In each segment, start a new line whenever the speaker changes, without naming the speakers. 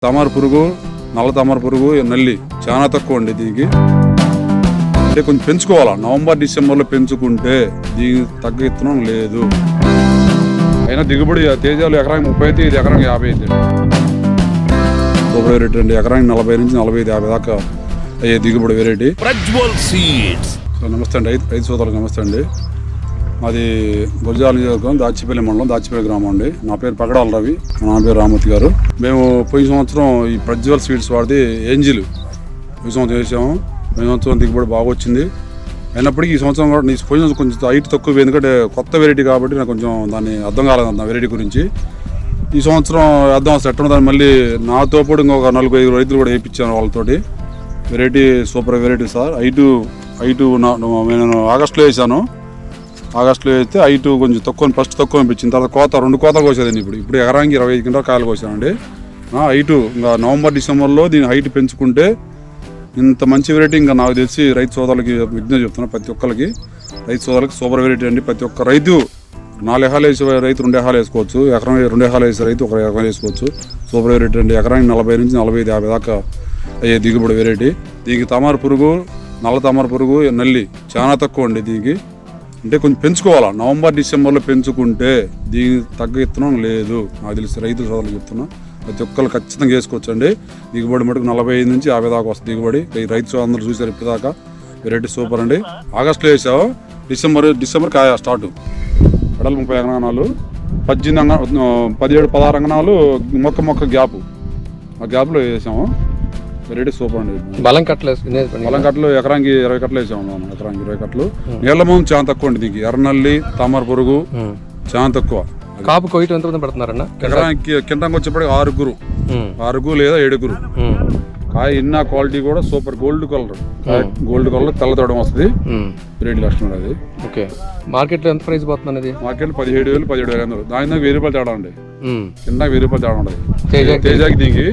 తామర పురుగు, నల్ల తామర పురుగు, నల్లి చాలా తక్కువ అండి దీనికి. అంటే కొంచెం పెంచుకోవాలా, నవంబర్ డిసెంబర్లో పెంచుకుంటే దీనికి తగ్గ విత్తనం లేదు. అయినా దిగుబడి తేజాలు ఎకరానికి 30 అయితే ఇది ఎకరానికి 50 అయితే వెరైటీ అండి. ఎకరానికి 40 నుంచి 45, 50 దాకా అయ్యే దిగుబడి వెరైటీ. నమస్తే అండి రైతు సోదరులకు నమస్తే అండి. మాది గురజాల నియోజకవర్గం దాచిపల్లి మండలం, దాచిపల్లి గ్రామం అండి. నా పేరు పగడాల రవి, నా పేరు రామూర్తి గారు. మేము పోయిన సంవత్సరం ఈ ప్రజ్వల్ సీడ్స్ వాడితే ఏంజిల్ ఈ సంవత్సరం వేసాము. పోయిన సంవత్సరం దిగుబడి బాగా వచ్చింది. అయినప్పటికీ ఈ సంవత్సరం కూడా పోయిన సంవత్సరం కొంచెం హైట్ తక్కువ, ఎందుకంటే కొత్త వెరైటీ కాబట్టి నాకు కొంచెం దాన్ని అర్థం కాలేదు వెరైటీ గురించి. ఈ సంవత్సరం అర్థం సెట్ దాన్ని మళ్ళీ నాతో పాటు ఇంకొక 4-5 రైతులు కూడా వేయించాను వాళ్ళతోటి. Variety super variety sir. Height నేను ఆగస్టులో వేసాను. ఆగస్టులో వేస్తే హైట్ కొంచెం ఫస్ట్ తక్కువ అనిపించింది. తర్వాత 2 కోతలు కోసేదండి. ఇప్పుడు ఎకరానికి 25 క్వింటాల కాయలు కోసానండి. హైటు ఇంకా నవంబర్ డిసెంబర్లో దీని హైట్ పెంచుకుంటే ఇంత మంచి వెరైటీ ఇంకా నాకు తెలిసి రైతు సోదరులకి విజ్ఞప్తి చెప్తున్నాను. ప్రతి ఒక్కరికి రైతు సోదరులకి సూపర్ వెరైటీ అండి. ప్రతి ఒక్క రైతు 4 ఎకరాలు వేసే రైతు 2 ఎకరాలు వేసుకోవచ్చు. ఎకరం 2 ఎకరాలు వేసే రైతు 1 ఎకరం వేసుకోవచ్చు. సూపర్ వెరైటీ అండి. ఎకరానికి 40 నుంచి 45, 50 దాకా అయ్యే దిగుబడి వెరైటీ. దీనికి తామర పురుగు, నల్ల తామర పురుగు, నల్లి చాలా తక్కువ అండి దీనికి. అంటే కొంచెం పెంచుకోవాలా, నవంబర్ డిసెంబర్లో పెంచుకుంటే దీనికి తగ్గ విత్తనం లేదు. నాకు తెలిసి రైతు సోదరులు చెప్తున్నా. ప్రతి ఒక్కరు ఖచ్చితంగా వేసుకోవచ్చు అండి. దిగుబడి మటుకు 45 నుంచి 50 దాకా వస్తుంది దిగుబడి. రైతు సోదరులు చూసారు ఇప్పటిదాకా. వెరైటీ సూపర్ అండి. ఆగస్టులో వేసావు, డిసెంబర్ కాయ స్టార్ట్. ఎడలు 30 అంగనాలు, 17-16 అంగనాలు మొక్క గ్యాప్. ఆ గ్యాప్లో వేసాము. వెరైటీ సూపర్ అండి.
బలం
కట్టలు ఎకరానికి 20 కట్టలు వేసాము. ఎకరానికి 20 కట్టలు. నీళ్ల మందు చాలా తక్కువ అండి దీనికి. ఎర్రనల్లి, తామర పురుగు చాలా తక్కువ.
కాపు కొయ్యటం ఎంత పడుతున్నారన్న?
ఎకరానికి కింటానికి వచ్చేప్పటికి 6 లేదా 7. కాయ ఇన్న క్వాలిటీ కూడా సూపర్. గోల్డ్ కలర్ తెల్లతోడం వస్తుంది. వెరైటీ లక్షణం అది.
ఓకే. మార్కెట్ లో ఎంత ప్రైస్ పోతుంది అది?
మార్కెట్ 17,000, 17,500. దాని 1000 రూపాయలు తేడా అండి. కింద 1000 రూపాయలు తేడా ఉండదు తేజాకి దీనికి.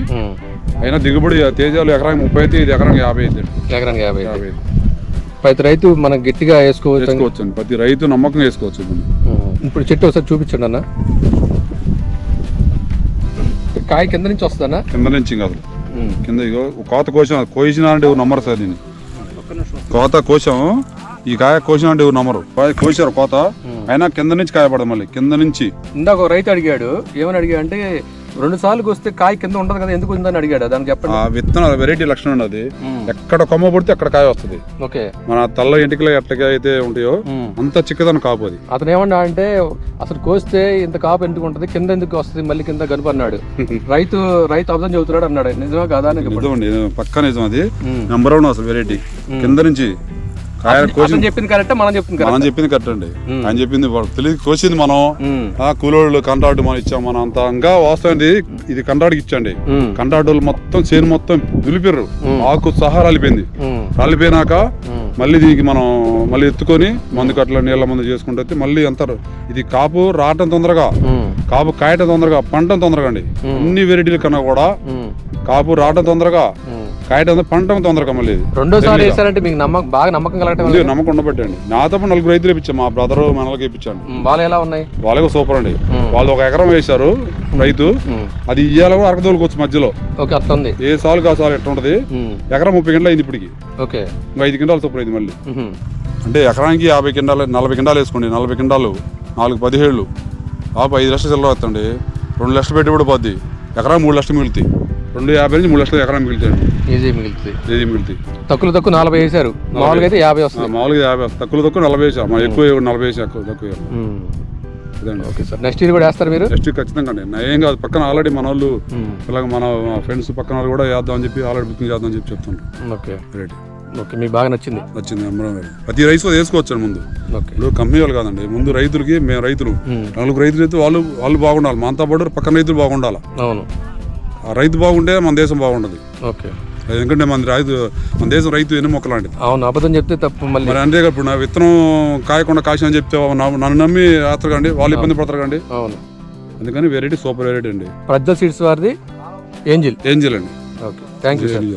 అయినా దిగుబడి తేజాలు ఎకరానికి 30 అయితే ఇది ఎకరానికి 50 అయితే
ఎకరానికి 50. ప్రతి రైతు మనం గట్టిగా వేసుకోవచ్చు.
ప్రతి రైతు నమ్మకం వేసుకోవచ్చు.
ఇప్పుడు చెట్టు ఒకసారి చూపించండి అన్న. కాయ కింద నుంచి వస్తుందన్నా?
కింద నుంచి కాదు, కింద కోత కోసిన అంటే నమ్మరు సార్. దీన్ని కోత కోసాము. ఈ కాయ కోసిన అంటే నమ్మరు. కోసారు కోత, అయినా కింద నుంచి కాయ పడదు. మళ్ళీ కింద నుంచి
ఇందాక ఒక రైతు అడిగాడు, ఏమని అడిగా అంటే 2 సార్లు వస్తే కాయ కింద ఉండదు కదా, ఎందుకు ఉందని అడిగాడు. దానికి చెప్పండి.
విత్తనాలు వెరైటీ లక్షణం ఉన్నది. ఎక్కడ కొమ్మ పడితే అక్కడ కాయ వస్తుంది.
ఓకే. మన
తల్ల ఇంటికి ఎట్లా అయితే ఉంటాయో అంత చిక్కదనం కాపు అది.
అతను ఏమన్నా అంటే అసలు కోస్తే ఇంత కాపు ఎందుకు ఉంటుంది, కింద ఎందుకు వస్తుంది, మళ్ళీ కింద కనుపు అన్నాడు. రైతు అర్థం చెబుతున్నాడు అన్నాడు. నిజమా కాదా?
నిజమండి, పక్క నిజం. అది నెంబర్ 1 అసలు వెరైటీ. కింద నుంచి
చెప్పింది కరెక్ట్, మనం
చెప్పింది కరెక్ట్ అండి. ఆయన చెప్పింది తెలియదు. కోసింది మనం కూలోళ్ళు కంట్రాక్ట్ మనం ఇచ్చాం. మనం అంత ఇంకా వాస్తవం ఇది కంట్రాక్ట్కి ఇచ్చండి. కంట్రాక్ట్ వాళ్ళు మొత్తం చేను మొత్తం దులిపారు. ఆకు సహా రాలిపోయింది. రాలిపోయినాక మళ్ళీ దీనికి మనం ఎత్తుకొని మందు కట్ల నీళ్ళ మందు చేసుకుంటే మళ్ళీ అంటారు. ఇది కాపు రావటం తొందరగా, కాపు కాయటం తొందరగా, పంటం తొందరగా అండి. అన్ని వెరైటీల కన్నా కూడా కాపు రావటం తొందరగా, కాయటం పంటం తొందరగా. మళ్ళీ
రెండోసారి వేసారంటే మీకు బాగా నమ్మకం కలగటం?
నమ్మకం ఉండబట్టండి. నాతో 4 రైతులు వేయించాను. మా బ్రదర్ మనలకి వేయించాను.
వాళ్ళు ఎలా ఉన్నాయి?
వాళ్ళకి సూపర్ అండి. వాళ్ళు 1 ఎకరం వేశారు రైతు. అది ఇయ్యాల కూడా అరకదోలుకోవచ్చు మధ్యలో. ఏ సాలు సాలు ఎట్లా ఉంటది. ఎకరం 30 క్వింటాలు అయింది ఇప్పటికి. ఇంకా 5 క్వింటాలు సూపర్ అయింది మళ్ళీ. అంటే ఎకరానికి 50 క్వింటాలు, 40 క్వింటాలు వేసుకోండి. 40 క్వింటాలు 4 17 5 లక్షలు చిల్లర వస్తుంది. 2 లక్షలు పెట్టుబడి పోద్ది. ఎకరా 3 లక్షలు మిగులుతాయి. 250 నుంచి 3 లక్షలు ఎకరం మిగులుతాయండి. ఈజీ మిగులుతాయి. తక్కువ 40 వేసారు. మామూలుగా అయితే 50 వస్తుంది. మామూలుగా 50, తక్కువ 40 వేసాం. ఎక్కువ 40 వేసాం, తక్కువ.
Okay sir. నెక్స్ట్ ఇయర్ కూడా వేస్తారు మీరు?
నెక్స్ట్ ఖచ్చితంగా అండి. ఏం కాదు, పక్కన ఆల్రెడీ మన వాళ్ళు ఇలాగ మన ఫ్రెండ్స్ పక్కన వాళ్ళు కూడా వేద్దామని చెప్పి ఆల్రెడీ బుకింగ్ చేద్దామని చెప్పి చెప్తుంటారు.
ఓకే. ఓకే, మీకు బాగా నచ్చింది?
ప్రతి రైతు వేసుకోవచ్చు ముందు. ఇప్పుడు కంపెనీ వాళ్ళు కాదండి, ముందు రైతులకి. మేము రైతులు 4 రైతులు అయితే వాళ్ళు బాగుండాలి. మనతో పాటు పక్కన రైతులు బాగుండాలి.
అవును.
ఆ రైతు బాగుంటే మన దేశం బాగుండదు.
ఓకే.
ఎందుకంటే మన దేశం రైతు ఎన్ని మొక్కలు లాంటిది.
అవును, అబద్ధం చెప్తే తప్పు. మరి
అంతే కదా. ఇప్పుడు నా విత్తనం కాయకుండా కాసిన అని చెప్తే నన్ను నమ్మి యాత్ర కండి, వాళ్ళు ఇబ్బంది పడతారు కండి.
అవును.
అందుకని వెరైటీ సూపర్ వెరైటీ అండి.
ప్రజ్వల్ సీడ్స్ వారిది ఏంజిల్
అండి.
Okay, thank you sir.